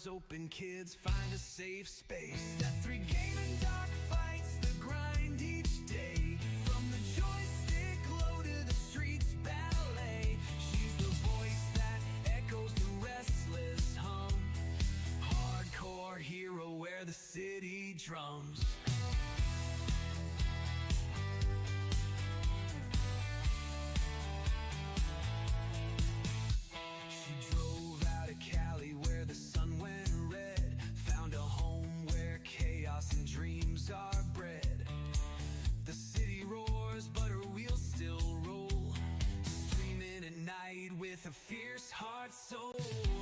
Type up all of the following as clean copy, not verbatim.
doors open, kids find a safe space. That three gaming doc fights the grind each day. From the joystick low to the streets ballet. She's the voice that echoes the restless hum. Hardcore hero where the city drums. She drove out of Cali where the sun went red. Found a home where chaos and dreams are bred. The city roars but her wheels still roll. Streaming at night with a fierce heart soul.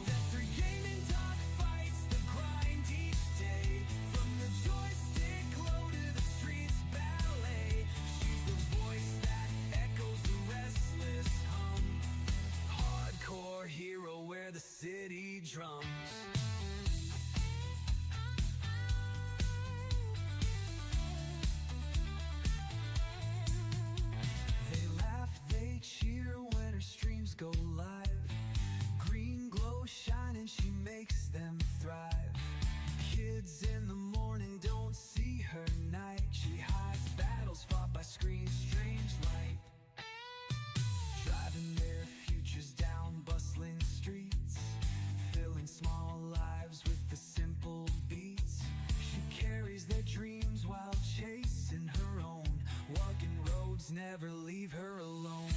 That three gaming dog fights the grind each day. From the joystick low to the streets ballet. She's the voice that echoes the restless hum. Hardcore hero where the city drums. They laugh, they cheer when her streams go live. Green glow shining, she makes them thrive. Kids in the morning don't see her night. She hides battles fought by screens, strange light. Driving their futures down bustling streets, filling small lives with the simple beats. She carries their dreams while chasing her own. Walking roads never leave her alone.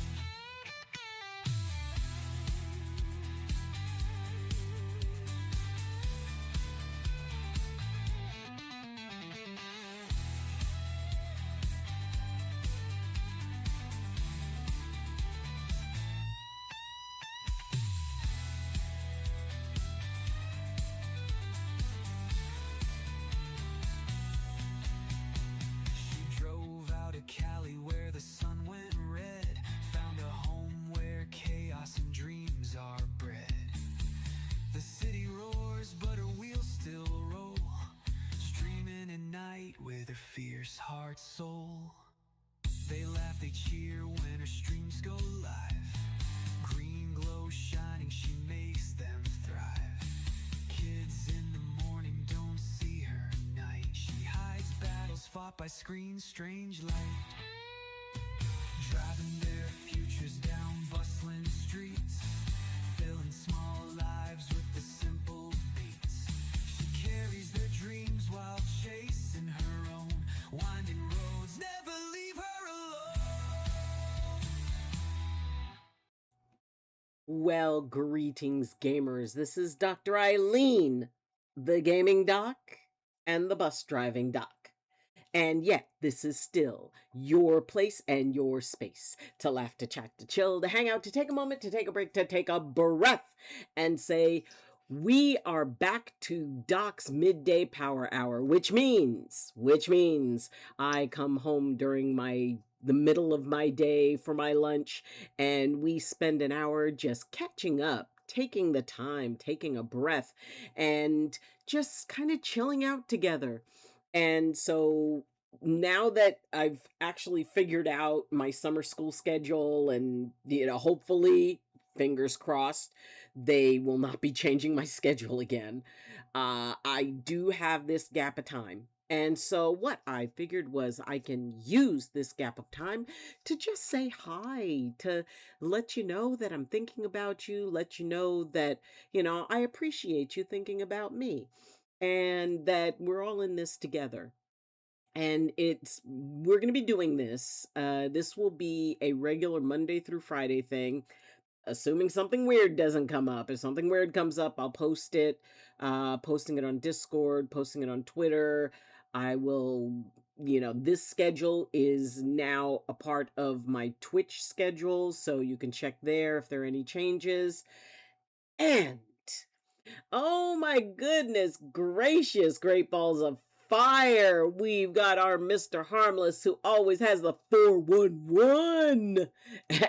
She drove out of Cali where the sun went red. Found a home where chaos and dreams are bred. The city roars but her wheels still roll. Streaming at night with her fierce heart soul. They laugh, they cheer when her streams go live. Green glow shining, she makes them thrive. Kids in the morning don't see her night. She hides battles fought by screens, strange light. Driving their futures down bustling streets, filling small lives with the simple beats. She carries their dreams while chasing her own. Winding roads never leave her alone. Well, greetings, gamers. This is Dr. Eileen, the gaming doc and the bus driving doc. And yet, this is still your place and your space to laugh, to chat, to chill, to hang out, to take a moment, to take a break, to take a breath and say, we are back to Doc's midday power hour, which means I come home during the middle of my day for my lunch, and we spend an hour just catching up, taking the time, taking a breath, and just kind of chilling out together. And so now that I've actually figured out my summer school schedule and, hopefully, fingers crossed, they will not be changing my schedule again. I do have this gap of time. And so what I figured was I can use this gap of time to just say hi, to let you know that I'm thinking about you, let you know that, I appreciate you thinking about me and that we're all in this together. And we're going to be doing this. This will be a regular Monday through Friday thing, assuming something weird doesn't come up. If something weird comes up, I'll post it, posting it on Discord, posting it on Twitter. I will, this schedule is now a part of my Twitch schedule, so you can check there if there are any changes. And oh my goodness gracious, great balls of fire. We've got our Mr. Harmless who always has the 411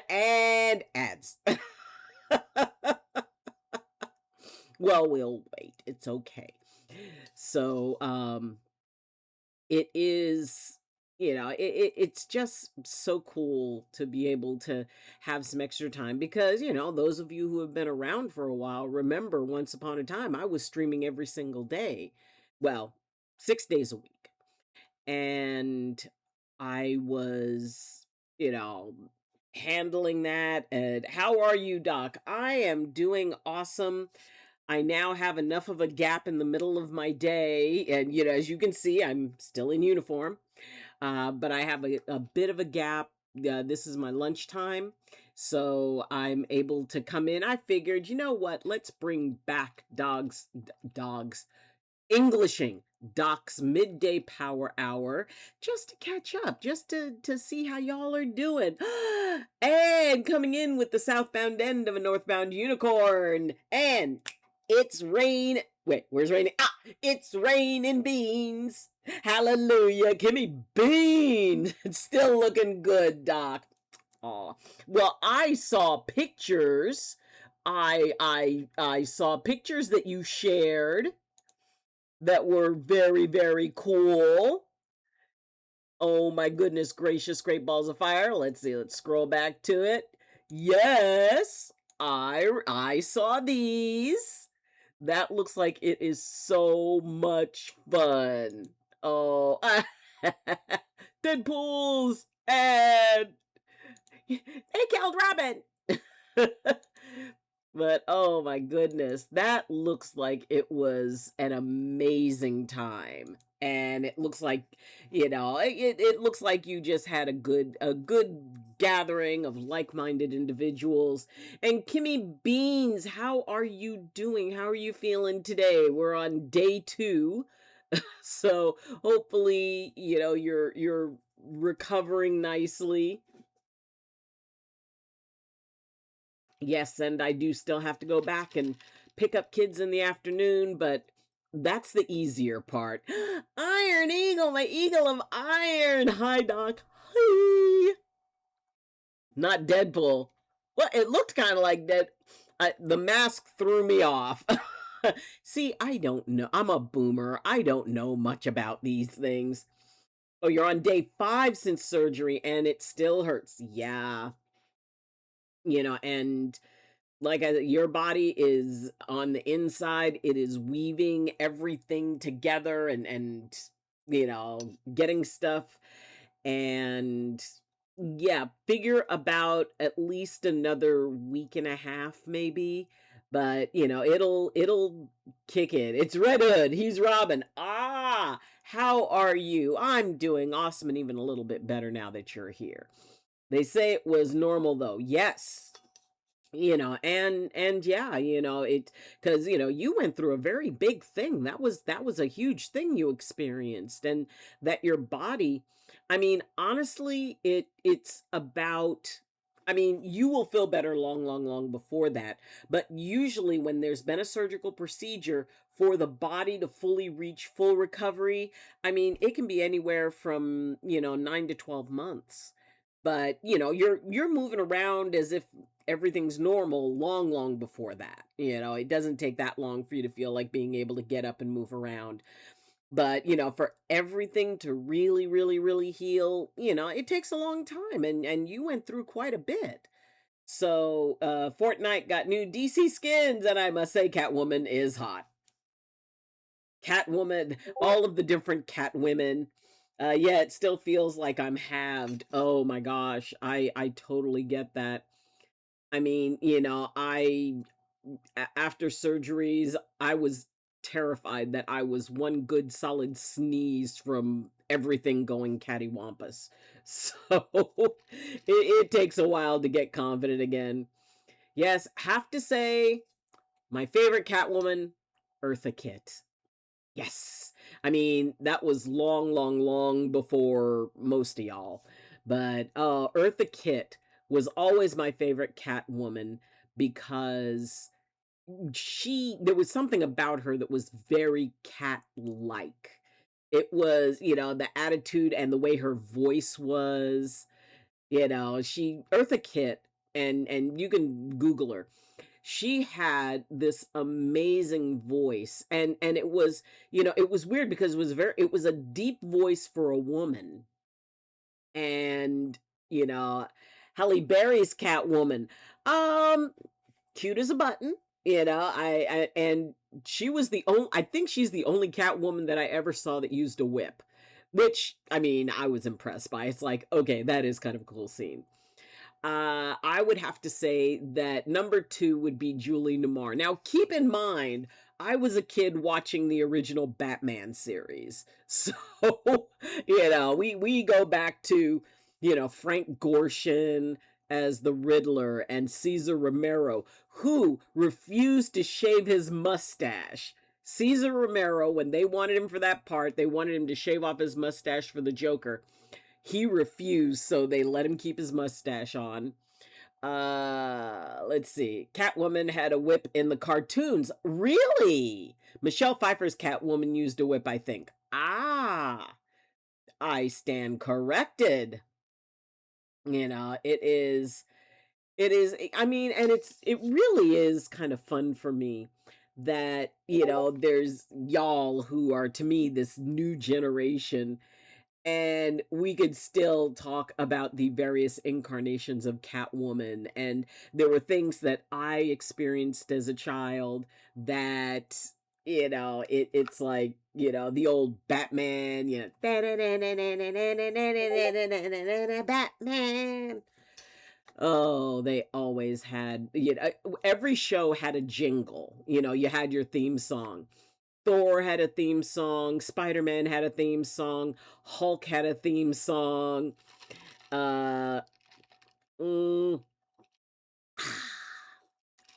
and ads. Well, we'll wait. It's okay. So, it is it's just so cool to be able to have some extra time because, those of you who have been around for a while remember once upon a time I was streaming every single day. Well, 6 days a week. And I was, you know, handling that. And how are you, Doc? I am doing awesome. I now have enough of a gap in the middle of my day. And, as you can see, I'm still in uniform, but I have a bit of a gap. This is my lunchtime. So I'm able to come in. I figured, you know what? Let's bring back dogs, Englishing, Doc's midday power hour, just to catch up, just to see how y'all are doing. And coming in with the southbound end of a northbound unicorn. And it's rain. Wait, where's raining? It's raining beans. Hallelujah. Give me beans. It's still looking good, Doc. Oh, well, I saw pictures. I saw pictures that you shared that were very, very cool. Oh my goodness gracious, great balls of fire. Let's see, let's scroll back to it. Yes, I saw these. That looks like it is so much fun. Oh, Deadpool's and they killed Robin. But oh my goodness, that looks like it was an amazing time. And it looks like, it looks like you just had a good gathering of like-minded individuals. And Kimmy Beans, how are you doing? How are you feeling today? We're on day 2. So hopefully, you're recovering nicely. Yes, and I do still have to go back and pick up kids in the afternoon, but that's the easier part. Iron Eagle, my eagle of iron. Hi, Doc. Hi. Not Deadpool. Well, it looked kind of like Dead. The mask threw me off. See, I don't know. I'm a boomer. I don't know much about these things. Oh, you're on day 5 since surgery and it still hurts. Yeah. And like your body is on the inside, it is weaving everything together and getting stuff. And yeah, figure about at least another week and a half maybe, but it'll kick in. It's Red Hood, he's Robin. How are you? I'm doing awesome and even a little bit better now that you're here. They say it was normal though. Yes, and yeah, it because you went through a very big thing. That was a huge thing you experienced, and that your body, I mean, honestly, it's about, I mean, you will feel better long, long, long before that. But usually when there's been a surgical procedure, for the body to fully reach full recovery, I mean, it can be anywhere from 9 to 12 months. But you're moving around as if everything's normal long, long before that. It doesn't take that long for you to feel like being able to get up and move around. But for everything to really, really, really heal, it takes a long time, and you went through quite a bit. So Fortnite got new DC skins, and I must say Catwoman is hot. Catwoman, all of the different Catwomen. Yeah, it still feels like I'm halved. Oh my gosh, I totally get that. I mean, after surgeries, I was terrified that I was one good solid sneeze from everything going cattywampus. So it takes a while to get confident again. Yes, have to say, my favorite Catwoman, Eartha Kitt. Yes. I mean, that was long, long, long before most of y'all. But Eartha Kitt was always my favorite Catwoman because there was something about her that was very cat-like. It was, the attitude and the way her voice was, she Eartha Kitt, and you can Google her. She had this amazing voice, and it was, it was weird because it was a deep voice for a woman, And, you know, Halle Berry's Catwoman. Um, Cute as a button, and she was the only, I think she's the only Catwoman that I ever saw that used a whip, which, I mean, I was impressed by. It's like, okay, that is kind of a cool scene. I would have to say that number two would be Julie Newmar. Now, keep in mind, I was a kid watching the original Batman series. So, we go back to, Frank Gorshin as the Riddler and Cesar Romero, who refused to shave his mustache. Cesar Romero, when they wanted him for that part, they wanted him to shave off his mustache for the Joker. He refused, so they let him keep his mustache on. Let's see. Catwoman had a whip in the cartoons. Really? Michelle Pfeiffer's Catwoman used a whip, I think. Ah, I stand corrected. I mean, and it really is kind of fun for me that, there's y'all who are, to me, this new generation, and we could still talk about the various incarnations of Catwoman. And there were things that I experienced as a child that, it's like, the old Batman, Batman. Oh, they always had, every show had a jingle. You had your theme song. Thor had a theme song, Spider-Man had a theme song, Hulk had a theme song. Uh mm,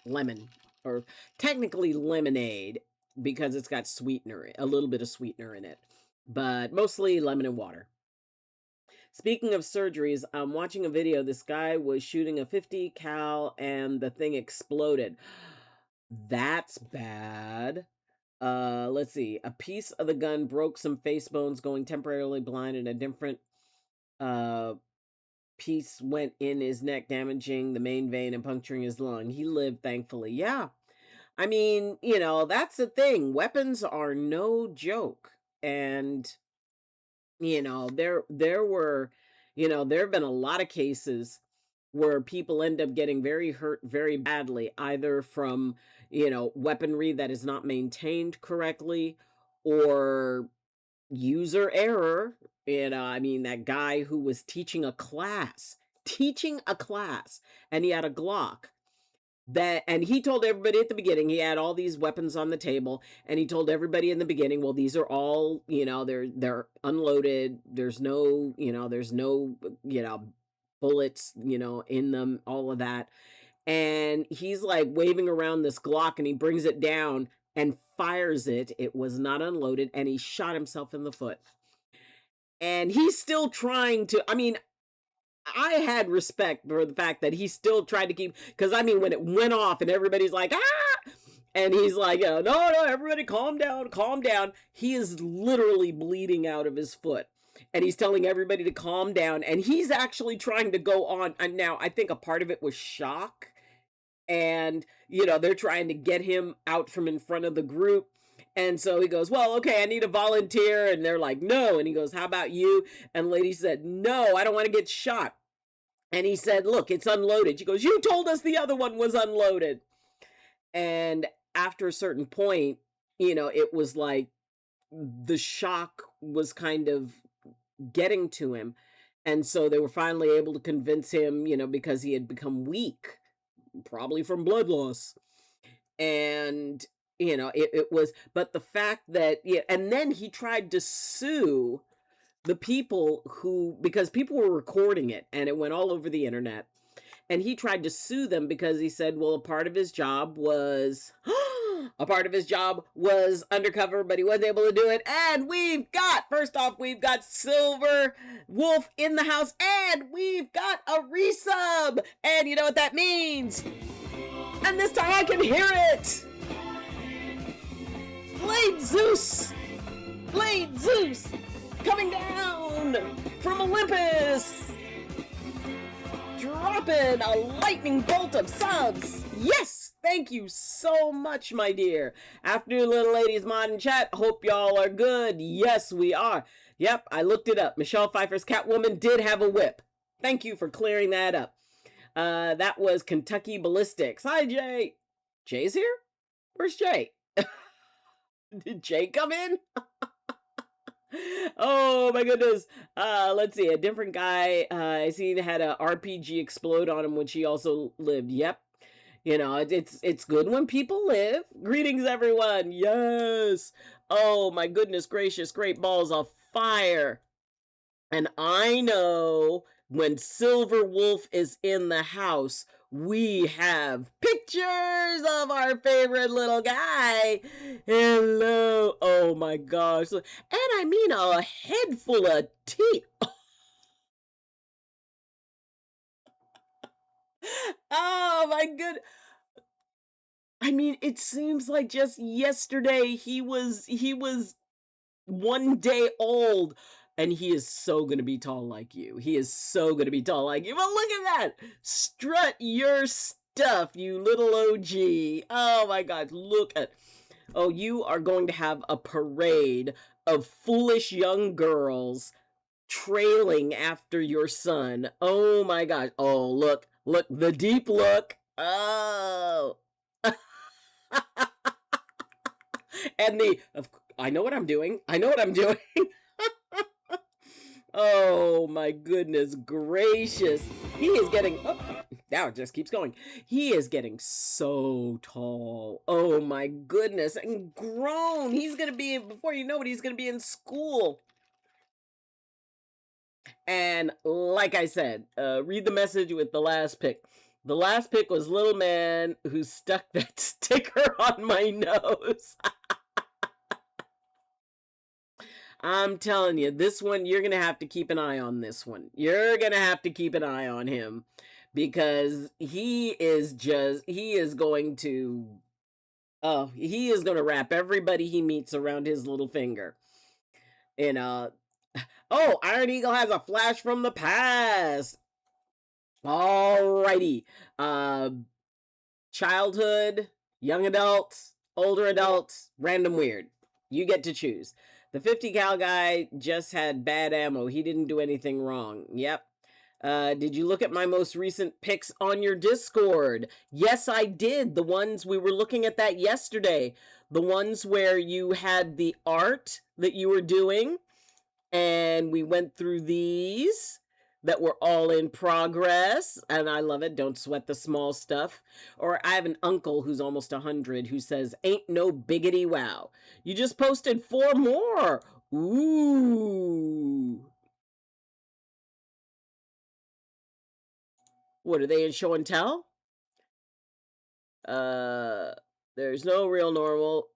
Lemon, or technically lemonade, because it's got sweetener, a little bit of sweetener in it, but mostly lemon and water. Speaking of surgeries, I'm watching a video. This guy was shooting a 50 cal and the thing exploded. That's bad. Let's see. A piece of the gun broke some face bones, going temporarily blind, and a different uh piece went in his neck, damaging the main vein and puncturing his lung. He lived, thankfully. Yeah. I mean, that's the thing. Weapons are no joke. And there were, there have been a lot of cases where people end up getting very hurt very badly, either from, weaponry that is not maintained correctly, or user error. I mean, that guy who was teaching a class, and he had a Glock, and he told everybody at the beginning, he had all these weapons on the table, and he told everybody in the beginning, well, these are all, they're unloaded, there's no, bullets, in them, all of that. And he's like waving around this Glock, and he brings it down and fires it. It was not unloaded, and he shot himself in the foot. And he's still trying to, I mean, I had respect for the fact that he still tried to keep, because I mean, when it went off and everybody's like, ah, and he's like, no, everybody calm down, calm down. He is literally bleeding out of his foot. And he's telling everybody to calm down. And he's actually trying to go on. And now I think a part of it was shock. And, they're trying to get him out from in front of the group. And so he goes, well, okay, I need a volunteer. And they're like, no. And he goes, how about you? And the lady said, no, I don't want to get shot. And he said, look, it's unloaded. She goes, you told us the other one was unloaded. And after a certain point, it was like the shock was kind of getting to him. And so they were finally able to convince him, because he had become weak, probably from blood loss. And, it was, but the fact that, and then he tried to sue the people because people were recording it and it went all over the internet. And he tried to sue them because he said, well, a part of his job was undercover, but he wasn't able to do it. And first off, we've got Silver Wolf in the house, and we've got a resub. And you know what that means? And this time I can hear it. Blade Zeus, coming down from Olympus, dropping a lightning bolt of subs. Yes, thank you so much, my dear. Afternoon, little ladies, mod and chat. Hope y'all are good. Yes, we are. Yep, I looked it up. Michelle Pfeiffer's Catwoman did have a whip. Thank you for clearing that up. That was Kentucky Ballistics. Hi, Jay. Jay's here? Where's Jay? Did Jay come in? Oh my goodness. Let's see. A different guy I seen had a RPG explode on him when she also lived. Yep. You know, it's good when people live. Greetings, everyone. Yes. Oh my goodness gracious, great balls of fire. And I know when Silver Wolf is in the house, we have pictures of our favorite little guy. Hello. Oh my gosh. And I mean a head full of teeth. Oh my good. I mean, it seems like just yesterday he was 1 day old, and he is so gonna be tall like you. He is so gonna be tall like you. But look at that! Strut your stuff, you little OG. Oh my god, look at. Oh, you are going to have a parade of foolish young girls trailing after your son. Oh my god. Oh, look, the deep look. Oh. And I know what I'm doing. I know what I'm doing. Oh my goodness gracious. He is getting, oh, now it just keeps going. He is getting so tall. Oh my goodness. And grown. He's going to be, before you know it, he's going to be in school. And like I said, read the message with the last pick. The last pick was little man who stuck that sticker on my nose. I'm telling you, this one, you're going to have to keep an eye on this one. You're going to have to keep an eye on him because he is going to, oh, he is going to wrap everybody he meets around his little finger. And, oh, Iron Eagle has a flash from the past. All righty. Childhood, young adults, older adults, random weird. You get to choose. The 50 cal guy just had bad ammo. He didn't do anything wrong. Yep. Did you look at my most recent pics on your Discord? Yes, I did. The ones we were looking at that yesterday. The ones where you had the art that you were doing. And we went through these that were all in progress, and I love it. Don't sweat the small stuff. Or I have an uncle who's almost 100 who says, ain't no biggity wow. You just posted 4 more. Ooh. What are they in show and tell? Uh, there's no real normal.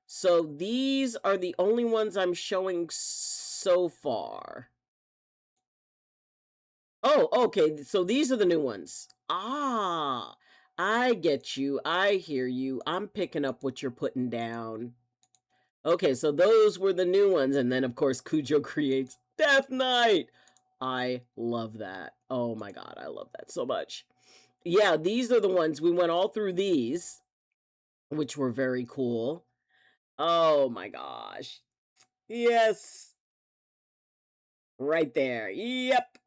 So these are the only ones I'm showing so far. Oh, okay. So these are the new ones. Ah, I get you. I hear you. I'm picking up what you're putting down. Okay, so those were the new ones. And then, of course, Cujo creates Death Knight. I love that. Oh my God, I love that so much. Yeah, these are the ones. We went all through these, which were very cool. Oh my gosh. Yes. Right there. Yep.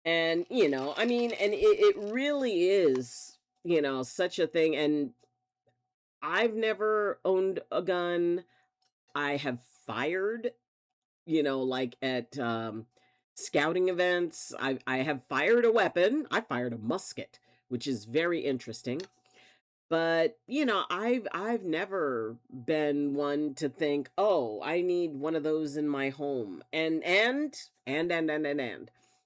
And, you know, I mean, and it really is, you know, such a thing. And I've never owned a gun. I have fired, you know, like at scouting events. I have fired a weapon. I fired a musket, which is very interesting. But, you know, I've never been one to think, "Oh, I need one of those in my home." And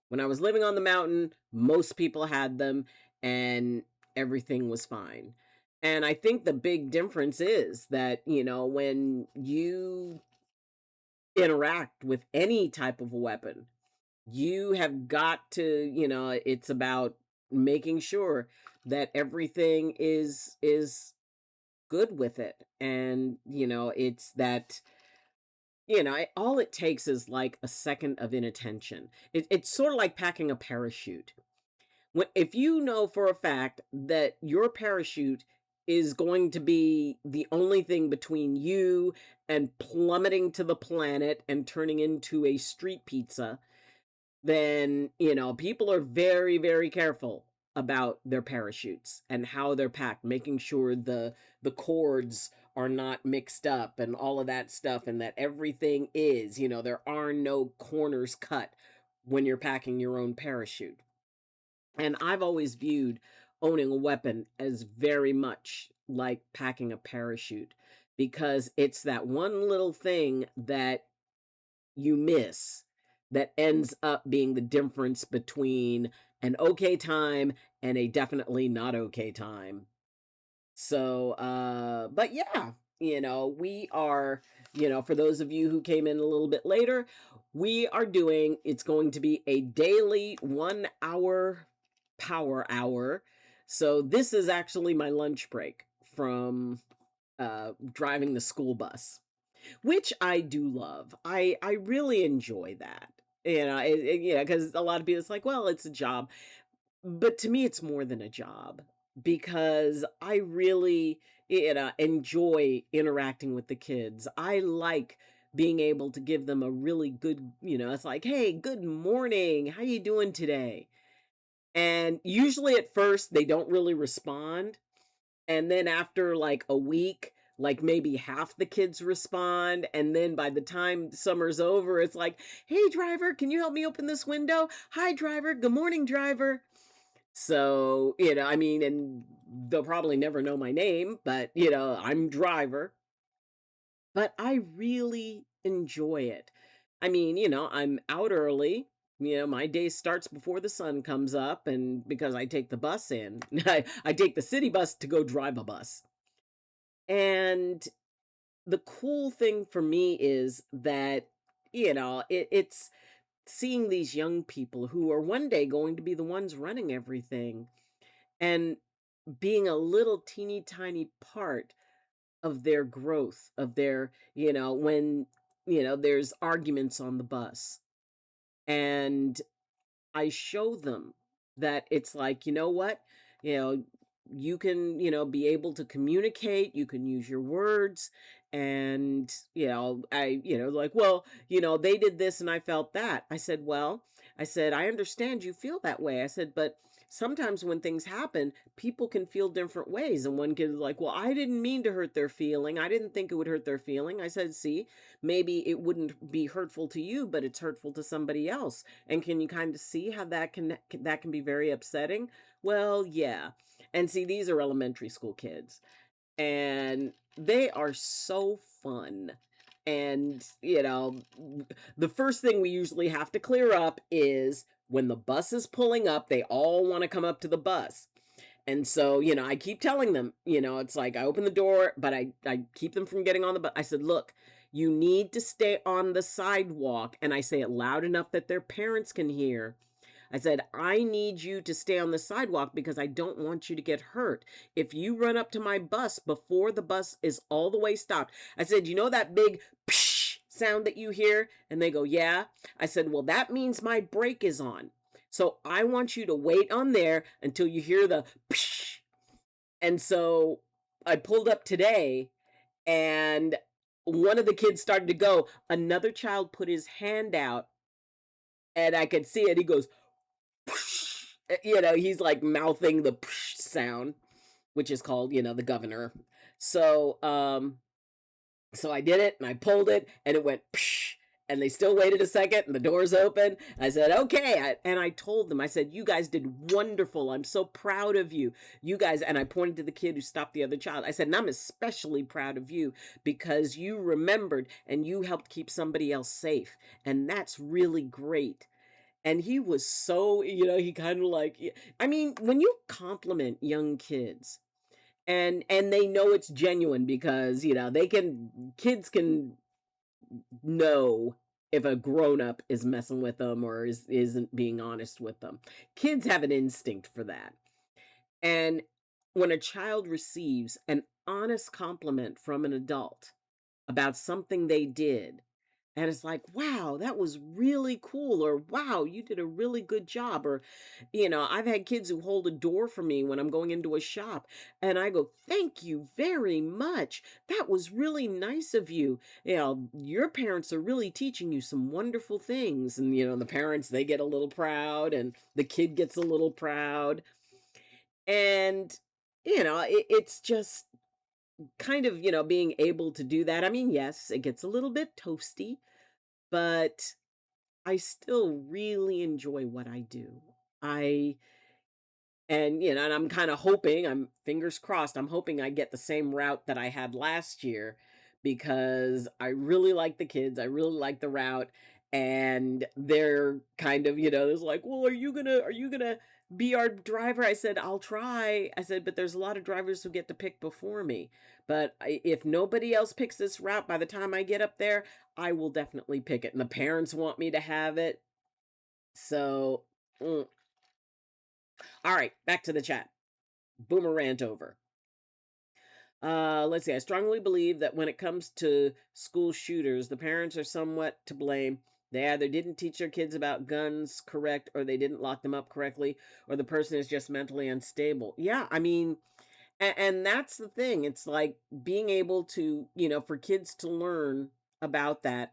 when I was living on the mountain, most people had them and everything was fine. And I think the big difference is that, you know, when you interact with any type of weapon, you have got to, you know, it's about making sure that everything is good with it. And, you know, it's that, you know, all it takes is like a second of inattention. It's sort of like packing a parachute. If you know for a fact that your parachute is going to be the only thing between you and plummeting to the planet and turning into a street pizza, then, people are very, very careful about their parachutes and how they're packed, making sure the cords are not mixed up and all of that stuff, and that everything is, there are no corners cut when you're packing your own parachute. And I've always viewed owning a weapon as very much like packing a parachute, because it's that one little thing that you miss that ends up being the difference between an okay time and a definitely not okay time. So, but yeah, we are, for those of you who came in a little bit later, we are doing, it's going to be a daily 1 hour power hour. So this is actually my lunch break from driving the school bus, which I do love. I really enjoy that. Because a lot of people, it's like, well, it's a job, but to me, it's more than a job, because I really, enjoy interacting with the kids. I like being able to give them a really good, it's like, hey, good morning. How you doing today? And usually at first they don't really respond. And then after like a week, like maybe half the kids respond. And then by the time summer's over, it's like, hey, driver, can you help me open this window? Hi, driver. Good morning, driver. So, I mean, and they'll probably never know my name, but, I'm driver. But I really enjoy it. I mean, I'm out early. My day starts before the sun comes up, and because I take the bus in, I take the city bus to go drive a bus. And the cool thing for me is that, it's seeing these young people who are one day going to be the ones running everything, and being a little teeny tiny part of their growth, of their, when, there's arguments on the bus, and I show them that it's like, you know what? You know, you can, be able to communicate, you can use your words. And, like, well, they did this and I felt that. I said, well, I said, I understand you feel that way. I said, but sometimes when things happen, people can feel different ways. And one kid is like, well, I didn't mean to hurt their feeling. I didn't think it would hurt their feeling. I said, see, maybe it wouldn't be hurtful to you, but it's hurtful to somebody else. And can you kind of see how that can be very upsetting? Well, yeah. And see, these are elementary school kids, and they are so fun. And, the first thing we usually have to clear up is when the bus is pulling up, they all want to come up to the bus. And so, I keep telling them, it's like I open the door, but I keep them from getting on the bus. I said, look, you need to stay on the sidewalk. And I say it loud enough that their parents can hear. I said, I need you to stay on the sidewalk because I don't want you to get hurt. If you run up to my bus before the bus is all the way stopped, I said, that big psh sound that you hear? And they go, yeah. I said, well, that means my brake is on. So I want you to wait on there until you hear the psh. And so I pulled up today, and one of the kids started to go. Another child put his hand out, and I could see it. He goes, he's like mouthing the sound, which is called, the governor. So, so I did it and I pulled it and it went, and they still waited a second and the doors open. I said, okay. And I told them, I said, you guys did wonderful. I'm so proud of you. You guys, and I pointed to the kid who stopped the other child. I said, and I'm especially proud of you because you remembered and you helped keep somebody else safe. And that's really great. And he was so, he kind of like, I mean, when you compliment young kids and they know it's genuine, because, kids can know if a grown up is messing with them or isn't being honest with them. Kids have an instinct for that. And when a child receives an honest compliment from an adult about something they did, And it's like, wow, that was really cool. Or wow, you did a really good job. Or, I've had kids who hold a door for me when I'm going into a shop and I go, thank you very much. That was really nice of you. Your parents are really teaching you some wonderful things. And, the parents, they get a little proud and the kid gets a little proud. And, it's just kind of, being able to do that. I mean, yes, it gets a little bit toasty, but I still really enjoy what I do. I and I'm kind of hoping, I'm fingers crossed, I'm hoping I get the same route that I had last year because I really like the kids. I really like the route and they're kind of, it's like, "Well, are you going to be our driver?" I said, "I'll try." I said, "But there's a lot of drivers who get to pick before me. But if nobody else picks this route by the time I get up there, I will definitely pick it." And the parents want me to have it. So, mm. All right, back to the chat. Boomer rant over. Let's see. I strongly believe that when it comes to school shooters, the parents are somewhat to blame. They either didn't teach their kids about guns correct, or they didn't lock them up correctly, or the person is just mentally unstable. Yeah, I mean, and that's the thing. It's like being able to, for kids to learn about that.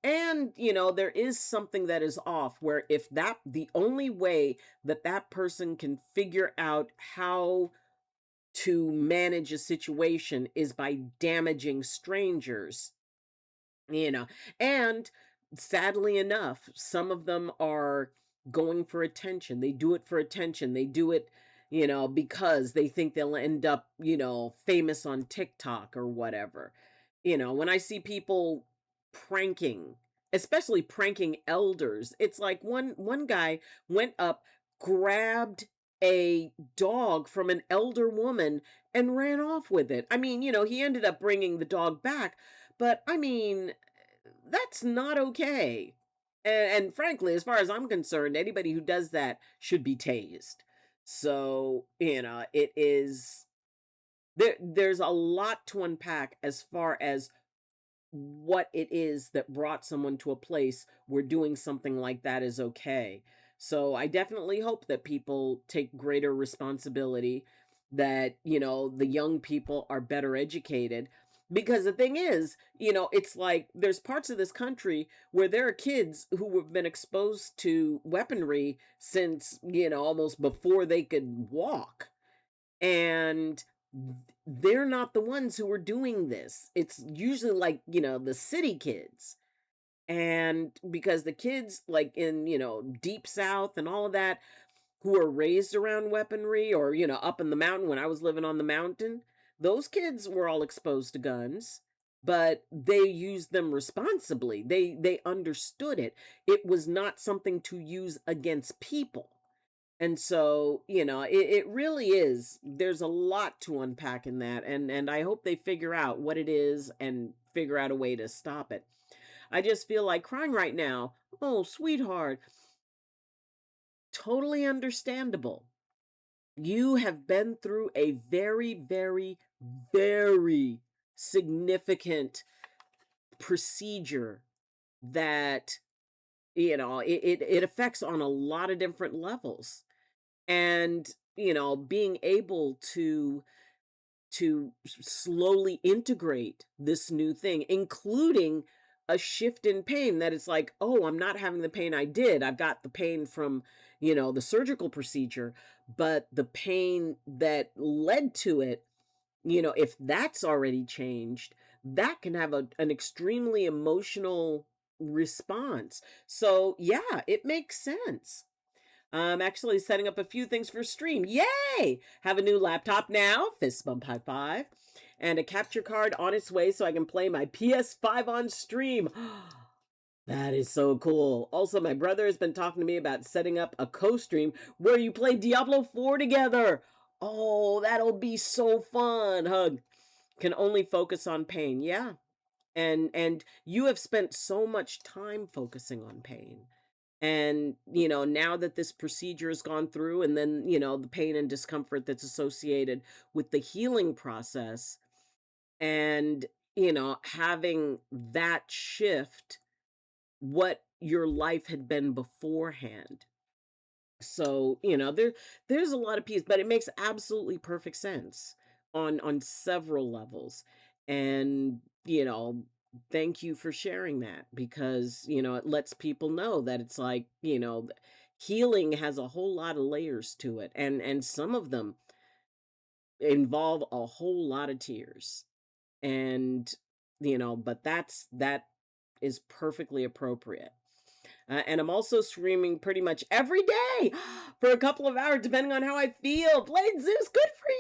And, there is something that is off where if that the only way that that person can figure out how to manage a situation is by damaging strangers, you know. And sadly enough, some of them are going for attention. They do it for attention. They do it, because they think they'll end up, famous on TikTok or whatever. When I see people pranking, especially pranking elders, it's like one guy went up, grabbed a dog from an elder woman and ran off with it. I mean, he ended up bringing the dog back, but I mean, that's not okay. And frankly, as far as I'm concerned, anybody who does that should be tased. So, it is there's a lot to unpack as far as what it is that brought someone to a place where doing something like that is okay. So I definitely hope that people take greater responsibility, that, the young people are better educated. Because the thing is, it's like there's parts of this country where there are kids who have been exposed to weaponry since, almost before they could walk. And they're not the ones who are doing this. It's usually like, the city kids. And because the kids like in, deep south and all of that who are raised around weaponry or, up in the mountain when I was living on the mountain, those kids were all exposed to guns, but they used them responsibly. They understood it. It was not something to use against people. And so, it really is. There's a lot to unpack in that, and I hope they figure out what it is and figure out a way to stop it. I just feel like crying right now. Oh, sweetheart, totally understandable. You have been through a very, very, very significant procedure that, it affects on a lot of different levels. And, being able to slowly integrate this new thing, including a shift in pain that it's like, oh, I'm not having the pain I did. I've got the pain from, the surgical procedure, but the pain that led to it, if that's already changed, that can have an extremely emotional response. So, yeah, it makes sense. I'm actually setting up a few things for stream. Yay! Have a new laptop now. Fist bump high five. And a capture card on its way so I can play my PS5 on stream. That is so cool. Also, my brother has been talking to me about setting up a co-stream where you play Diablo 4 together. Oh, that'll be so fun. Hug. Can only focus on pain. Yeah. And you have spent so much time focusing on pain. And, now that this procedure has gone through, and then, the pain and discomfort that's associated with the healing process, and, having that shift what your life had been beforehand. So, there's a lot of peace, but it makes absolutely perfect sense on several levels. And, thank you for sharing that because, it lets people know that it's like, healing has a whole lot of layers to it, and some of them involve a whole lot of tears. And, but that is perfectly appropriate. And I'm also streaming pretty much every day for a couple of hours, depending on how I feel. Blade Zeus, good for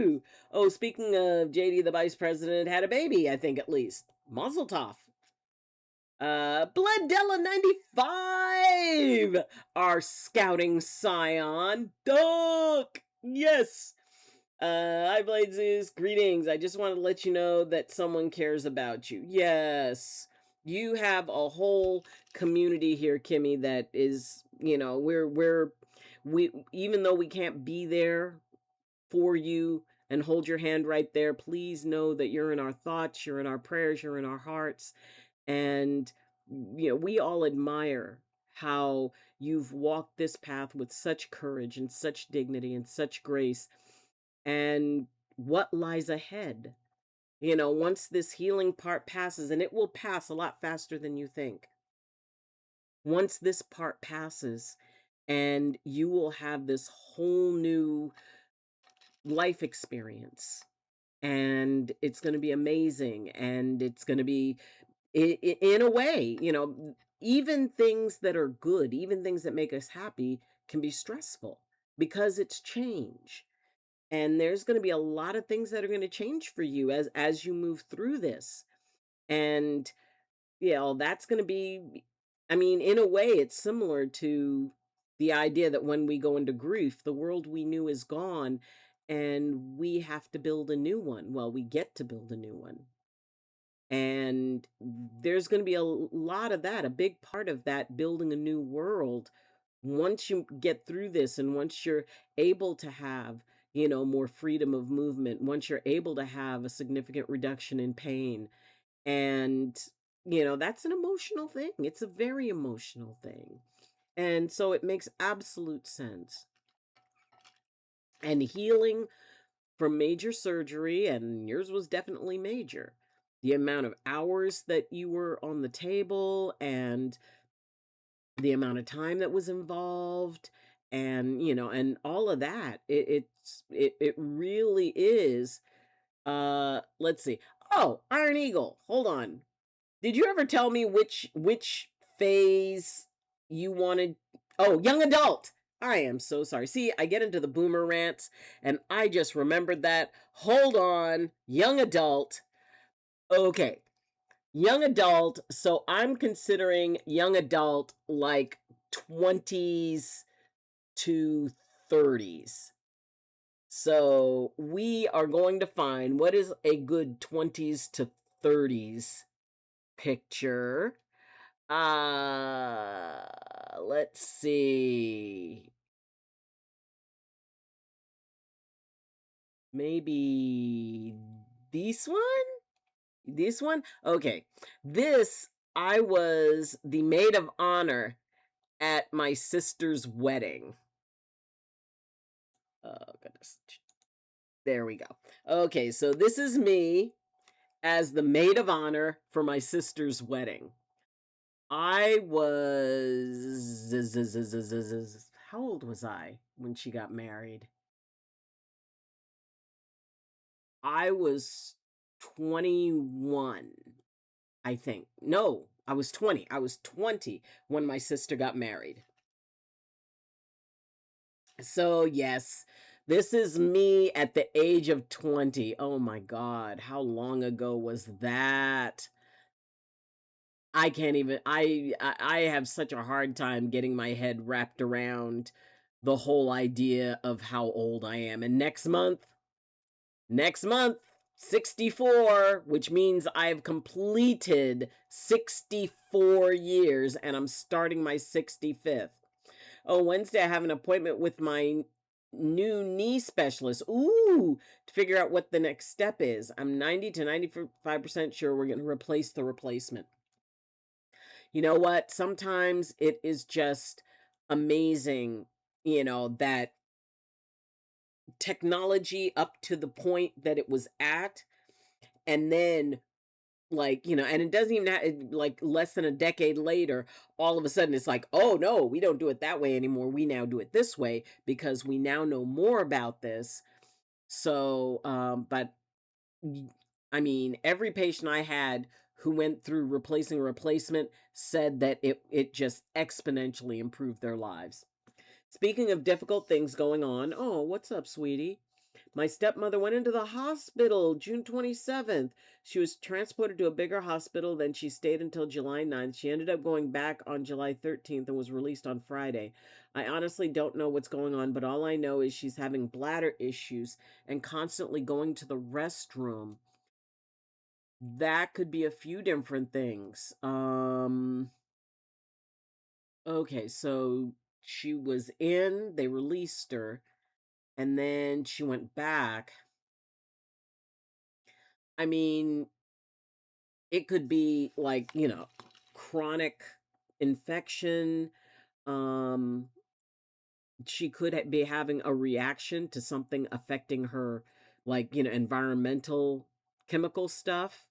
you. Oh, speaking of JD, the vice president had a baby, I think at least. Mazel tov. Bloodella 95, our scouting scion. Duck. Yes. Hi, Blade Zeus. Greetings. I just wanted to let you know that someone cares about you. Yes. You have a whole community here, Kimmy, that is, we even though we can't be there for you and hold your hand right there, please know that you're in our thoughts, you're in our prayers, you're in our hearts. And we all admire how you've walked this path with such courage and such dignity and such grace, and what lies ahead. Once this healing part passes, and it will pass a lot faster than you think. Once this part passes, and you will have this whole new life experience, and it's going to be amazing, and it's going to be, in a way, even things that are good, even things that make us happy, can be stressful because it's change. And there's going to be a lot of things that are going to change for you as you move through this. And that's going to be, I mean, in a way it's similar to the idea that when we go into grief, the world we knew is gone and we have to build a new one. Well, we get to build a new one. And there's going to be a lot of that, a big part of that, building a new world. Once you get through this, and once you're able to have, more freedom of movement, once you're able to have a significant reduction in pain, and, that's an emotional thing. It's a very emotional thing. And so it makes absolute sense. And healing from major surgery, and yours was definitely major. The amount of hours that you were on the table and the amount of time that was involved, and and all of that, it really is. Let's see. Oh, Iron Eagle, hold on. Did you ever tell me which phase you wanted? Oh, young adult. I am so sorry. See, I get into the boomer rants and I just remembered that. Hold on. Young adult. Okay. Young adult. So I'm considering young adult like 20s to 30s. So we are going to find what is a good 20s to 30s picture. Let's see. Maybe this one? This one? Okay. This, I was the maid of honor at my sister's wedding. Oh, goodness. There we go. Okay, so this is me as the maid of honor for my sister's wedding. I was, how old was I when she got married? I was 21, I think. No, I was 20. I was 20 when my sister got married. So, yes, this is me at the age of 20. Oh my God, how long ago was that? I can't even, I have such a hard time getting my head wrapped around the whole idea of how old I am. And next month, 64, which means I've completed 64 years and I'm starting my 65th. Oh, Wednesday, I have an appointment with my new knee specialist. Ooh, to figure out what the next step is. I'm 90 to 95% sure we're going to replace the replacement. You know what? Sometimes it is just amazing, that technology up to the point that it was at, and then and it doesn't even like less than a decade later, all of a sudden it's like, oh no, we don't do it that way anymore. We now do it this way because we now know more about this. So, but y- I mean, every patient I had who went through replacing a replacement said that it just exponentially improved their lives. Speaking of difficult things going on, oh, what's up, sweetie? My stepmother went into the hospital June 27th. She was transported to a bigger hospital, then she stayed until July 9th. She ended up going back on July 13th and was released on Friday. I honestly don't know what's going on, but all I know is she's having bladder issues and constantly going to the restroom. That could be a few different things. Okay, so she was in, they released her, and then she went back. I mean, it could be like, chronic infection. Um, she could be having a reaction to something affecting her, like, environmental chemical stuff.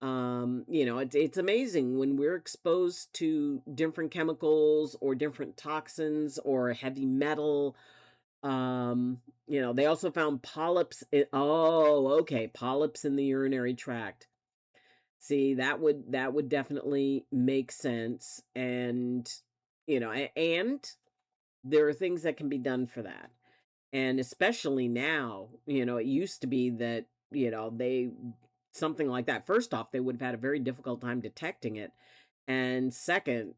It's amazing when we're exposed to different chemicals or different toxins or heavy metal. They also found polyps. Oh, okay, polyps in the urinary tract. See, that would definitely make sense, and and there are things that can be done for that. And especially now, it used to be that, they something like that. First off, they would have had a very difficult time detecting it. And second,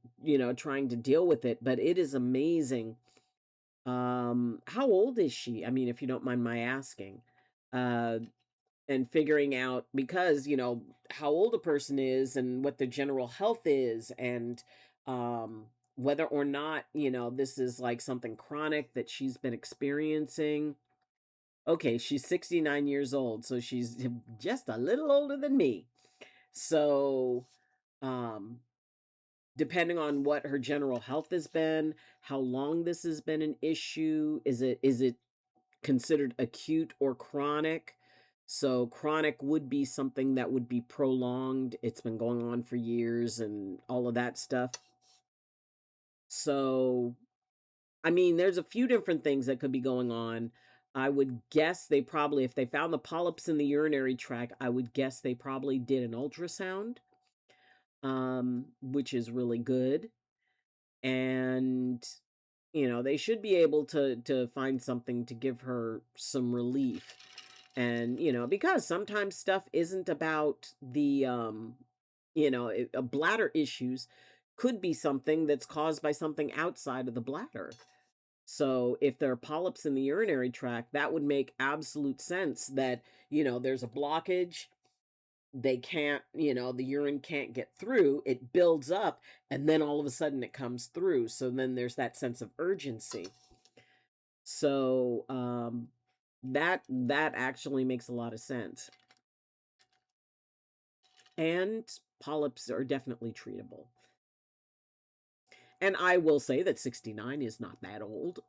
trying to deal with it. But it is amazing. How old is she? I mean, if you don't mind my asking. Uh, and figuring out because how old a person is and what their general health is, and um whether or not this is like something chronic that she's been experiencing. Okay, she's 69 years old, so she's just a little older than me. So um depending on what her general health has been, how long this has been an issue, is it considered acute or chronic. So chronic would be something that would be prolonged. It's been going on for years and all of that stuff. So, I mean, there's a few different things that could be going on. I would guess they probably, if they found the polyps in the urinary tract, I would guess they probably did an ultrasound, which is really good. And they should be able to find something to give her some relief. And because sometimes stuff isn't about the bladder issues could be something that's caused by something outside of the bladder. So if there are polyps in the urinary tract, that would make absolute sense that there's a blockage. They can't, the urine can't get through, it builds up, and then all of a sudden it comes through. So then there's that sense of urgency. So that actually makes a lot of sense. And polyps are definitely treatable. And I will say that 69 is not that old.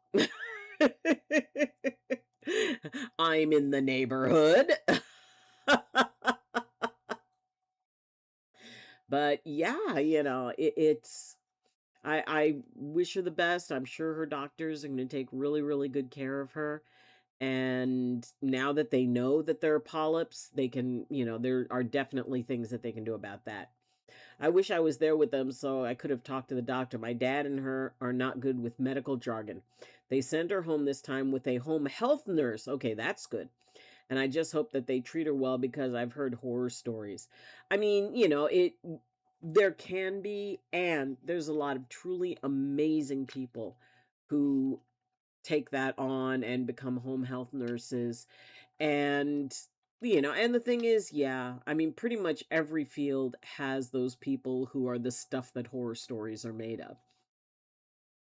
I'm in the neighborhood. But yeah, it's I wish her the best. I'm sure her doctors are going to take really, really good care of her. And now that they know that there are polyps, they can, there are definitely things that they can do about that. I wish I was there with them so I could have talked to the doctor. My dad and her are not good with medical jargon. They sent her home this time with a home health nurse. Okay, that's good. And I just hope that they treat her well because I've heard horror stories. I mean, there can be, and there's a lot of truly amazing people who take that on and become home health nurses. And and the thing is, yeah, I mean, pretty much every field has those people who are the stuff that horror stories are made of.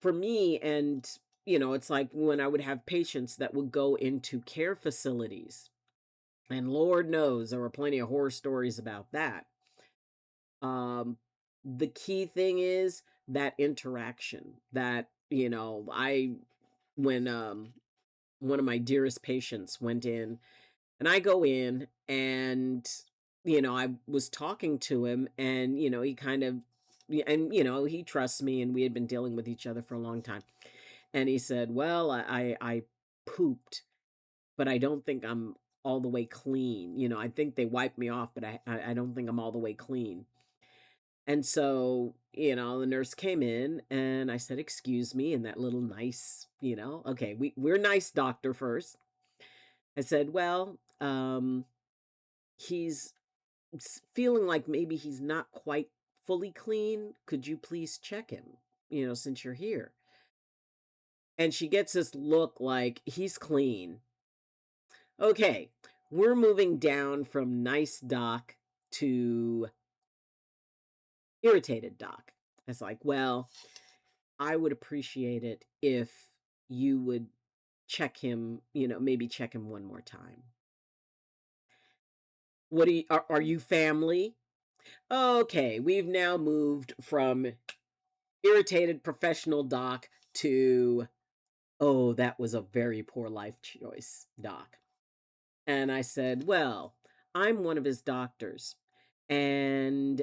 For me, and it's like when I would have patients that would go into care facilities, and Lord knows there were plenty of horror stories about that. The key thing is that interaction that, when one of my dearest patients went in, and I go in, and I was talking to him, and he kind of, and he trusts me, and we had been dealing with each other for a long time. And he said, well, I pooped, but I don't think I'm all the way clean. I think they wiped me off, but I don't think I'm all the way clean. And so, the nurse came in, and I said, excuse me, and that little nice, okay, we're nice doctor first. I said, well, he's feeling like maybe he's not quite fully clean. Could you please check him, since you're here? And she gets this look like he's clean. Okay, we're moving down from nice doc to irritated doc. It's like, well, I would appreciate it if you would check him, maybe check him one more time. What are you family? Okay, we've now moved from irritated professional doc to, oh, that was a very poor life choice, doc. And I said, well, I'm one of his doctors. And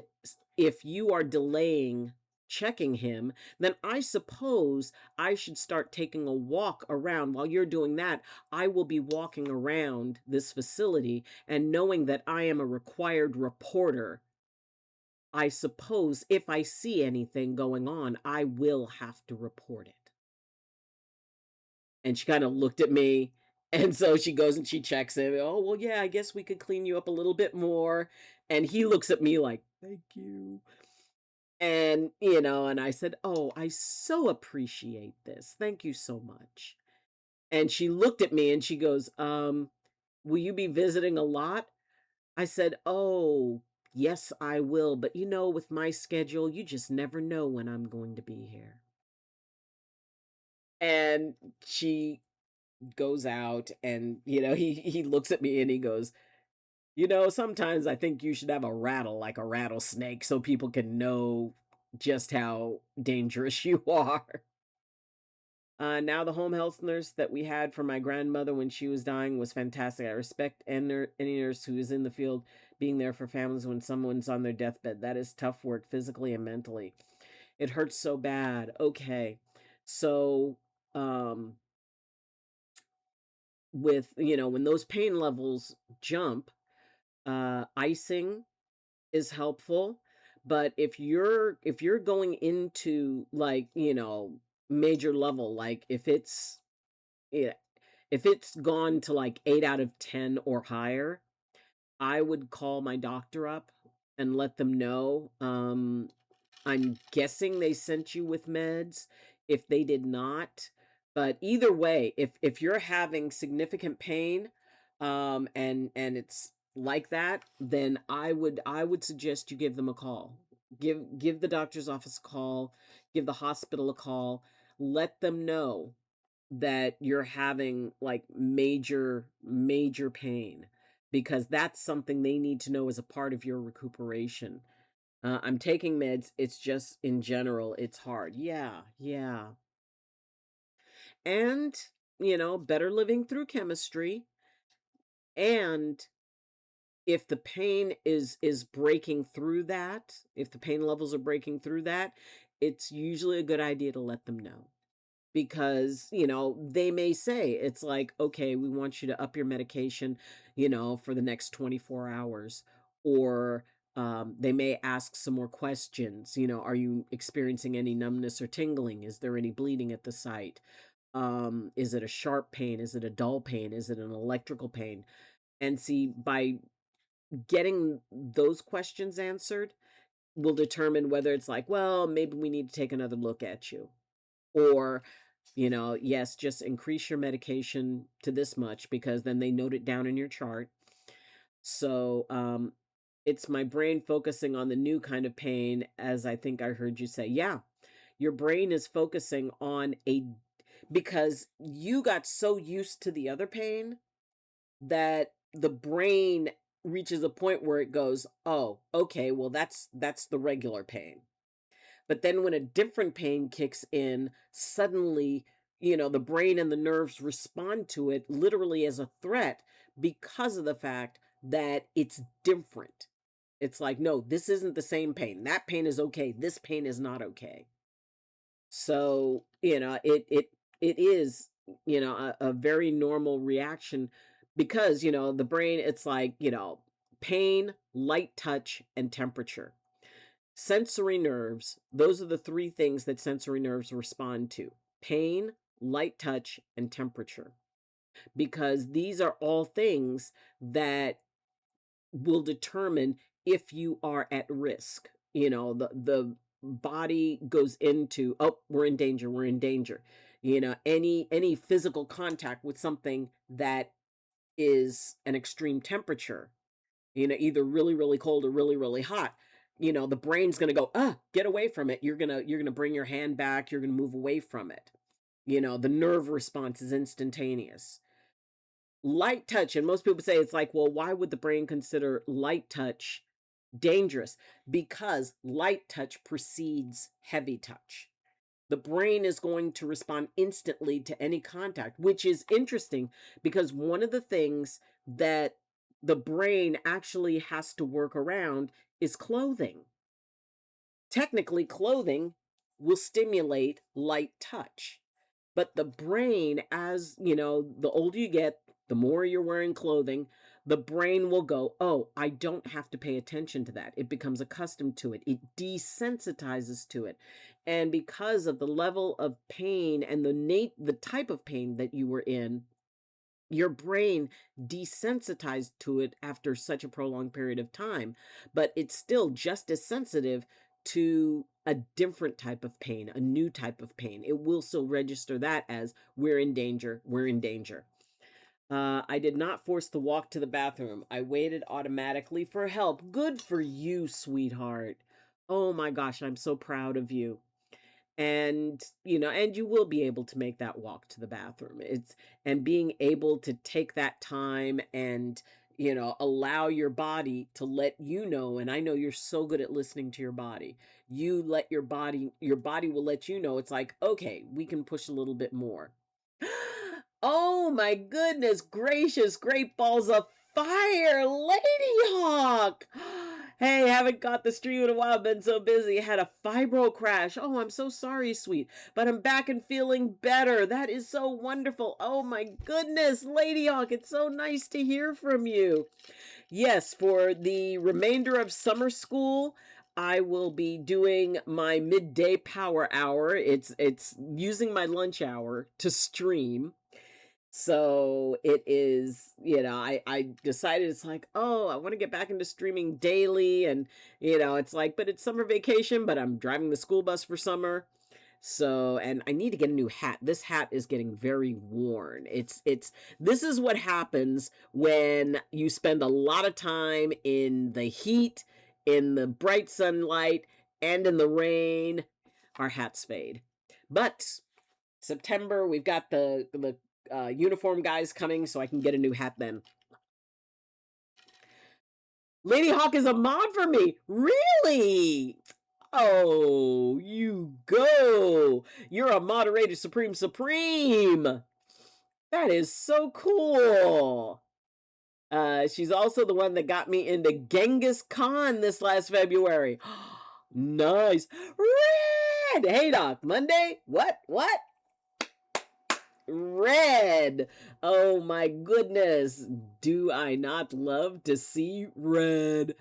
if you are delaying checking him, then I suppose I should start taking a walk around. While you're doing that, I will be walking around this facility, and knowing that I am a required reporter, I suppose if I see anything going on, I will have to report it. And she kind of looked at me. And so she goes and she checks him. Oh, well, yeah, I guess we could clean you up a little bit more. And he looks at me like, thank you. And, and I said, oh, I so appreciate this. Thank you so much. And she looked at me and she goes, will you be visiting a lot? I said, oh, yes, I will. But, with my schedule, you just never know when I'm going to be here. And she goes out, and he looks at me and he goes, sometimes I think you should have a rattle like a rattlesnake, so people can know just how dangerous you are. Now the home health nurse that we had for my grandmother when she was dying was fantastic. I respect any nurse who is in the field, being there for families when someone's on their deathbed. That is tough work, physically and mentally. It hurts so bad. Okay. So, with, when those pain levels jump, icing is helpful. But if you're going into, like, major level, like yeah, if it's gone to like 8 out of 10 or higher, I would call my doctor up and let them know. I'm guessing they sent you with meds. If they did not, but either way, if you're having significant pain, and it's like that, then I would suggest you give them a call. Give the doctor's office a call, give the hospital a call, let them know that you're having like major pain, because that's something they need to know as a part of your recuperation. I'm taking meds. It's just in general, it's hard. Yeah, yeah. And, better living through chemistry. And if the pain is breaking through that, if the pain levels are breaking through that, it's usually a good idea to let them know. Because, they may say, it's like, okay, we want you to up your medication, for the next 24 hours. Or they may ask some more questions. Are you experiencing any numbness or tingling? Is there any bleeding at the site? Is it a sharp pain? Is it a dull pain? Is it an electrical pain? And see, by getting those questions answered, will determine whether it's like, well, maybe we need to take another look at you. Or, yes, just increase your medication to this much, because then they note it down in your chart. So, it's my brain focusing on the new kind of pain, as I think I heard you say. Yeah, your brain is focusing on because you got so used to the other pain that the brain reaches a point where it goes, oh, okay, well, that's the regular pain. But then when a different pain kicks in, suddenly, the brain and the nerves respond to it literally as a threat because of the fact that it's different. It's like, no, this isn't the same pain. That pain is okay. This pain is not okay. So, it is, a very normal reaction because, the brain, it's like, pain, light touch, and temperature. Sensory nerves, those are the three things that sensory nerves respond to: pain, light touch, and temperature. Because these are all things that will determine if you are at risk. The body goes into, oh, we're in danger, we're in danger. Any physical contact with something that is an extreme temperature, either really, really cold or really, really hot, the brain's going to go, get away from it. You're going to bring your hand back. You're going to move away from it. The nerve response is instantaneous. Light touch, and most people say, it's like, well, why would the brain consider light touch dangerous? Because light touch precedes heavy touch. The brain is going to respond instantly to any contact, which is interesting because one of the things that the brain actually has to work around is clothing. Technically, clothing will stimulate light touch. But the brain, as the older you get, the more you're wearing clothing, the brain will go, oh, I don't have to pay attention to that. It becomes accustomed to it. It desensitizes to it. And because of the level of pain and the type of pain that you were in, your brain desensitized to it after such a prolonged period of time, but it's still just as sensitive to a different type of pain, a new type of pain. It will still register that as we're in danger, we're in danger. I did not force the walk to the bathroom. I waited automatically for help. Good for you, sweetheart. Oh my gosh, I'm so proud of you. And you will be able to make that walk to the bathroom. And being able to take that time and allow your body to let you know. And I know you're so good at listening to your body. You let your body will let you know. It's like, okay, we can push a little bit more. Oh my goodness gracious, great balls of fire, Lady Hawk. Hey, haven't got the stream in a while, been so busy. Had a fibro crash. Oh, I'm so sorry, sweet. But I'm back and feeling better. That is so wonderful. Oh my goodness, Lady Hawk, it's so nice to hear from you. Yes, for the remainder of summer school, I will be doing my midday power hour. It's using my lunch hour to stream. So it is, I decided, it's like, oh, I want to get back into streaming daily. And, it's like, but it's summer vacation, but I'm driving the school bus for summer. So, and I need to get a new hat. This hat is getting very worn. This is what happens when you spend a lot of time in the heat, in the bright sunlight, and in the rain. Our hats fade. But September, we've got the uniform guys coming, so I can get a new hat then. Lady Hawk is a mod for me. Really? Oh, you go. You're a moderator supreme. That is so cool. She's also the one that got me into Genghis Khan this last February. Nice. Red. Hey, Doc. Monday? What? Red. Oh my goodness. Do I not love to see red?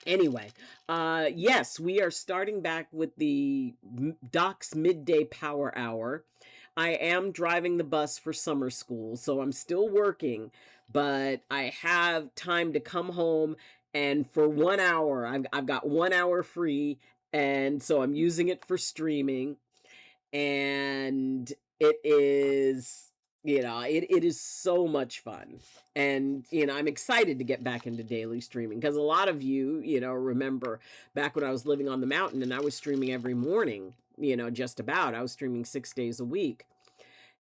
Anyway, yes, we are starting back with the Doc's midday power hour. I am driving the bus for summer school, so I'm still working, but I have time to come home, and for 1 hour, I've got 1 hour free, and so I'm using it for streaming. And it is, it is so much fun. And I'm excited to get back into daily streaming because a lot of you, remember back when I was living on the mountain and I was streaming every morning, just about. I was streaming 6 days a week.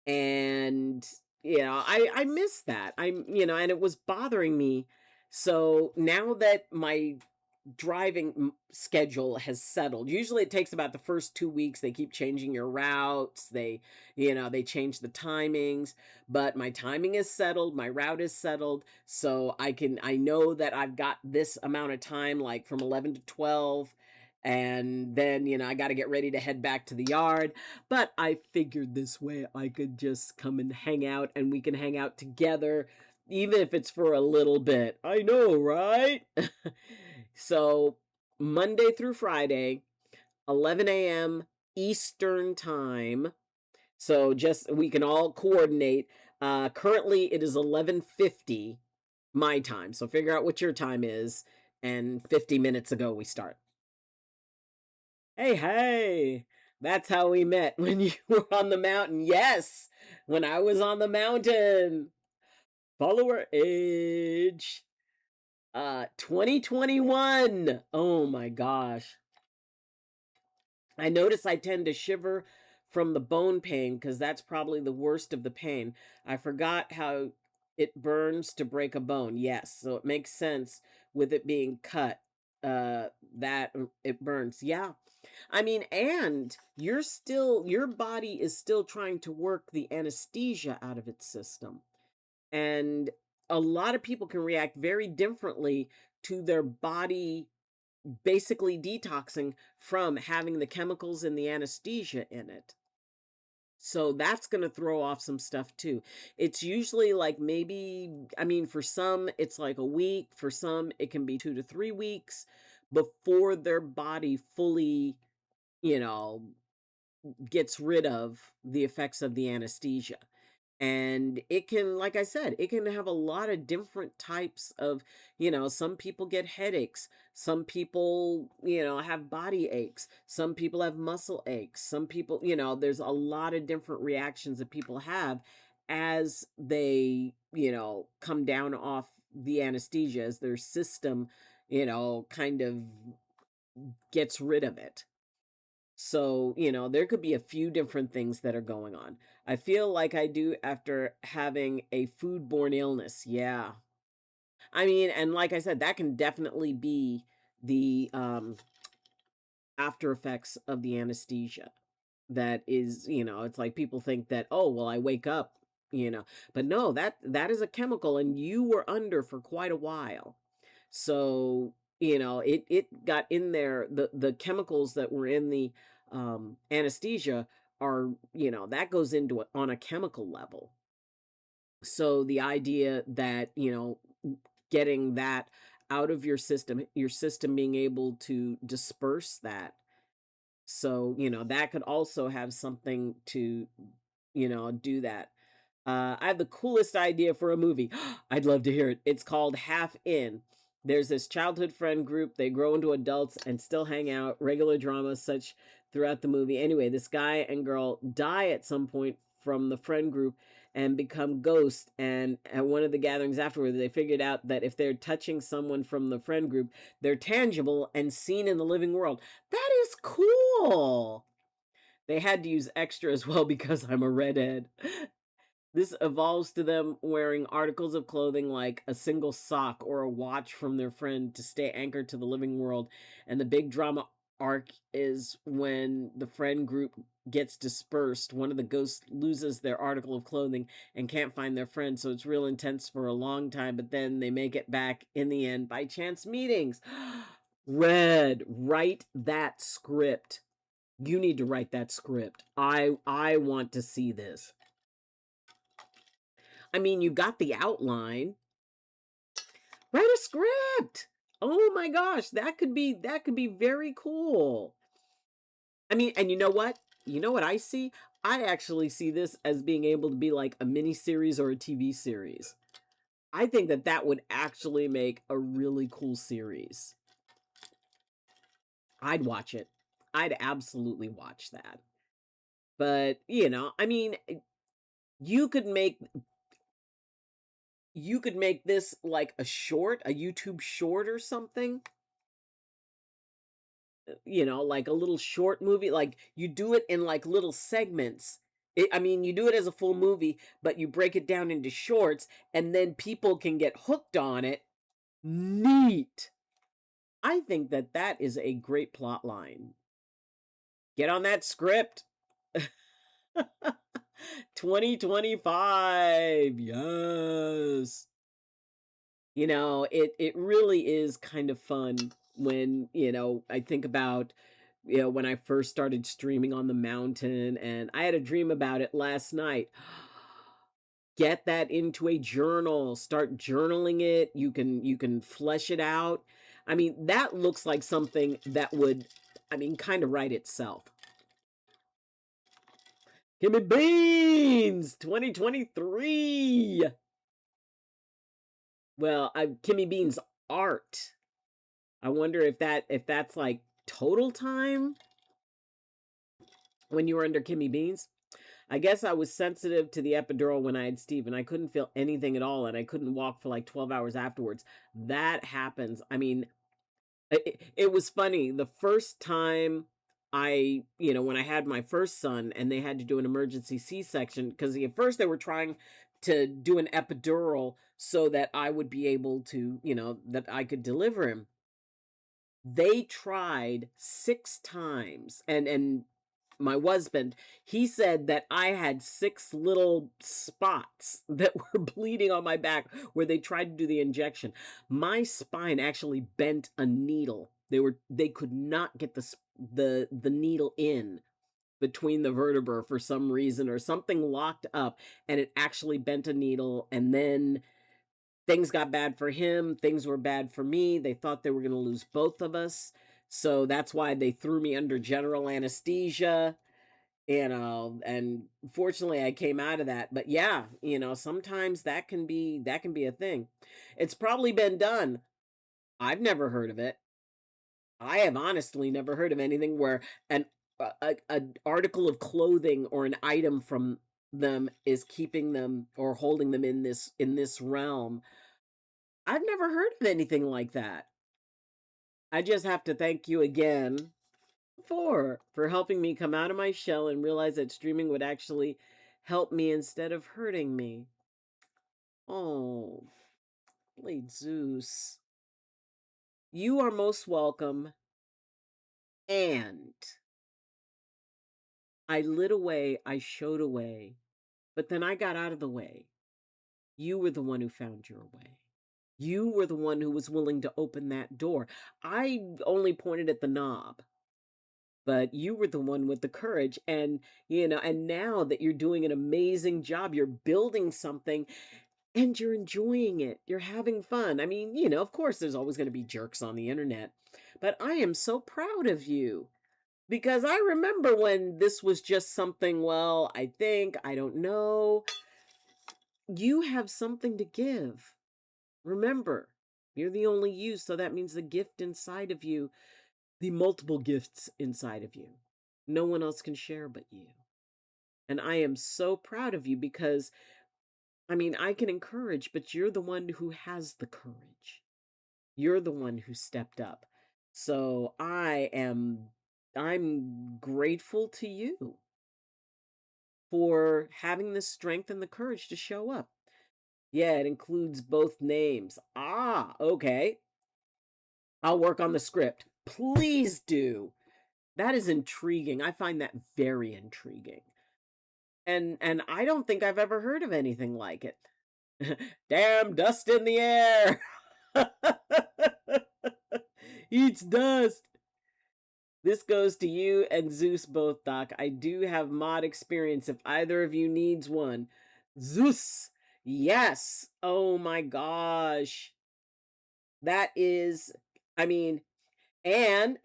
And I miss that. And it was bothering me So now that my driving schedule has settled. Usually it takes about the first 2 weeks. They keep changing your routes. They change the timings, but my timing is settled, my route is settled, so I know that I've got this amount of time like from 11 to 12, and then, I got to get ready to head back to the yard, but I figured this way I could just come and hang out and we can hang out together even if it's for a little bit. I know, right? So Monday through Friday, 11 a.m. Eastern time. So just we can all coordinate. Currently it is 11:50 my time. So figure out what your time is, and 50 minutes ago we start. Hey, hey. That's how we met when you were on the mountain. Yes, when I was on the mountain. Follower age. 2021. Oh my gosh. I notice I tend to shiver from the bone pain because that's probably the worst of the pain. I forgot how it burns to break a bone. Yes, so it makes sense with it being cut. That it burns. Yeah. I mean, and your body is still trying to work the anesthesia out of its system. And a lot of people can react very differently to their body basically detoxing from having the chemicals and the anesthesia in it. So that's going to throw off some stuff too. It's usually like maybe, I mean, for some, it's like a week. For some, it can be 2 to 3 weeks before their body fully, you know, gets rid of the effects of the anesthesia. And it can, like I said, it can have a lot of different types of, some people get headaches, some people, have body aches, some people have muscle aches, some people, there's a lot of different reactions that people have as they, come down off the anesthesia, as their system, kind of gets rid of it. So, there could be a few different things that are going on. I feel like I do after having a foodborne illness. Yeah. I mean, and like I said, that can definitely be the after effects of the anesthesia. That is, it's like people think that, oh, well, I wake up, but no, that is a chemical and you were under for quite a while. So, it got in there. The chemicals that were in the anesthesia are, that goes into it on a chemical level. So the idea that, getting that out of your system being able to disperse that. So, that could also have something to, do that. I have the coolest idea for a movie. I'd love to hear it. It's called Half In. There's this childhood friend group. They grow into adults and still hang out, regular drama, such throughout the movie. Anyway, this guy and girl die at some point from the friend group and become ghosts. And at one of the gatherings afterwards, they figured out that if they're touching someone from the friend group, they're tangible and seen in the living world. That is cool. They had to use extra as well because I'm a redhead. This evolves to them wearing articles of clothing like a single sock or a watch from their friend to stay anchored to the living world. And the big drama arc is when the friend group gets dispersed. One of the ghosts loses their article of clothing and can't find their friend. So it's real intense for a long time, but then they make it back in the end by chance meetings. Red, write that script. You need to write that script. I want to see this. I mean, you got the outline. Write a script. Oh my gosh, that could be very cool. I mean, and you know what? You know what I see? I actually see this as being able to be like a mini series or a TV series. I think that that would actually make a really cool series. I'd watch it. I'd absolutely watch that. But, I mean, you could make you could make this like a YouTube short or something, like a little short movie. Like you do it in like little segments. I mean, you do it as a full movie, but you break it down into shorts, and then people can get hooked on it Neat. I think that that is a great plot line. Get on that script. 2025. Yes. It really is kind of fun when, I think about, when I first started streaming on the mountain, and I had a dream about it last night. Get that into a journal, start journaling it. You can flesh it out. I mean, that looks like something that would, kind of write itself. Gimme beans 2023. Well, Kimmy Bean's art. I wonder if that's like total time when you were under Kimmy Beans. I guess I was sensitive to the epidural when I had Steve, and I couldn't feel anything at all, and I couldn't walk for like 12 hours afterwards. That happens. I mean, it was funny. The first time when I had my first son and they had to do an emergency C-section, because at first they were trying to do an epidural so that I would be able to, that I could deliver him. They tried 6 times, and my husband, he said that I had 6 little spots that were bleeding on my back where they tried to do the injection. My spine actually bent a needle. They could not get the needle in between the vertebra for some reason, or something locked up, and it actually bent a needle. And then things got bad for him, things were bad for me. They thought they were going to lose both of us. So that's why they threw me under general anesthesia, and fortunately I came out of that. But yeah, sometimes that can be a thing. It's probably been done. I've never heard of it. I have honestly never heard of anything where an article of clothing or an item from them is keeping them or holding them in this realm. I've never heard of anything like that. I just have to thank you again for helping me come out of my shell and realize that streaming would actually help me instead of hurting me. Oh, Late Zeus. You are most welcome. And I lit away, I showed away, but then I got out of the way. You were the one who found your way. You were the one who was willing to open that door. I only pointed at the knob, but you were the one with the courage. And now that you're doing an amazing job, you're building something and you're enjoying it. You're having fun. I mean, of course there's always going to be jerks on the internet, but I am so proud of you because I remember when this was just something, well, I don't know. You have something to give. Remember, you're the only you, so that means the gift inside of you, the multiple gifts inside of you. No one else can share but you. And I am so proud of you because, I can encourage, but you're the one who has the courage. You're the one who stepped up. So I'm grateful to you for having the strength and the courage to show up. Yeah, it includes both names. Ah, okay. I'll work on the script. Please do. That is intriguing. I find that very intriguing. And I don't think I've ever heard of anything like it. Damn dust in the air. Eats dust. This goes to you and Zeus both, Doc. I do have mod experience if either of you needs one. Zeus. Yes. Oh my gosh. That is, I mean, and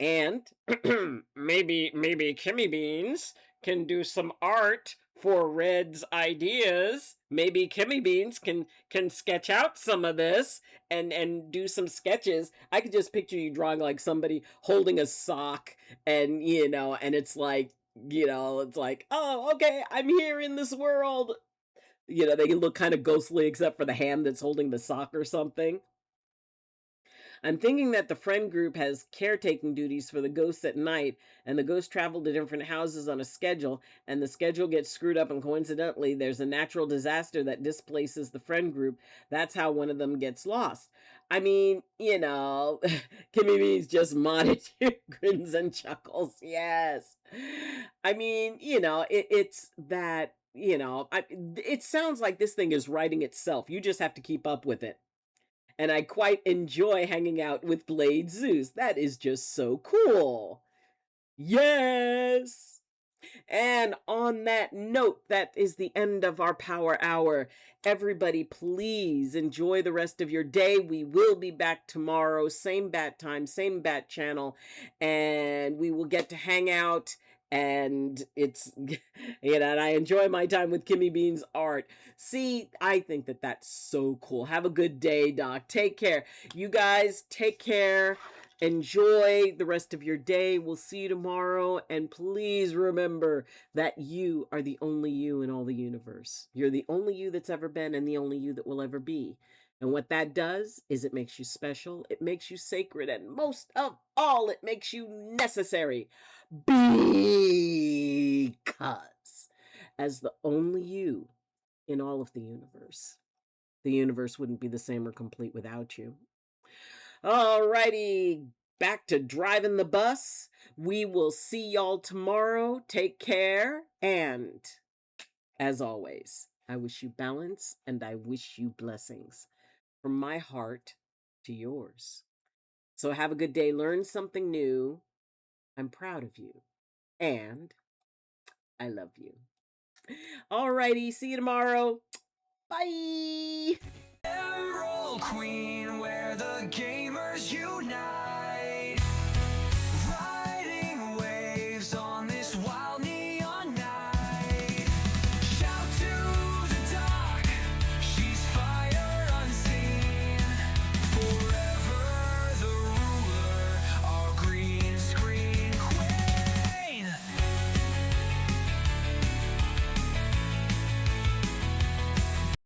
maybe Kimmy Beans can do some art for Red's ideas. Maybe Kimmy Beans can sketch out some of this and do some sketches. I could just picture you drawing like somebody holding a sock, and and it's like, oh, okay, I'm here in this world. They can look kind of ghostly except for the hand that's holding the sock or something. I'm thinking that the friend group has caretaking duties for the ghosts at night, and the ghosts travel to different houses on a schedule, and the schedule gets screwed up, and coincidentally, there's a natural disaster that displaces the friend group. That's how one of them gets lost. I mean, Kimmy Beans just monitored grins and chuckles. Yes. I mean, it's that, it sounds like this thing is writing itself. You just have to keep up with it. And I quite enjoy hanging out with Blade Zeus. That is just so cool. Yes. And on that note, that is the end of our power hour. Everybody, please enjoy the rest of your day. We will be back tomorrow, same bat time, same bat channel, and we will get to hang out. And it's, and I enjoy my time with Kimmy Bean's art. See, I think that that's so cool. Have a good day, Doc. Take care. You guys, take care. Enjoy the rest of your day. We'll see you tomorrow. And please remember that you are the only you in all the universe. You're the only you that's ever been and the only you that will ever be. And what that does is it makes you special, it makes you sacred, and most of all, it makes you necessary. Because as the only you in all of the universe wouldn't be the same or complete without you. Alrighty, back to driving the bus. We will see y'all tomorrow. Take care. And as always, I wish you balance and I wish you blessings from my heart to yours. So have a good day. Learn something new. I'm proud of you. And I love you. Alrighty, see you tomorrow. Bye. Emerald Queen, where the gamers unite.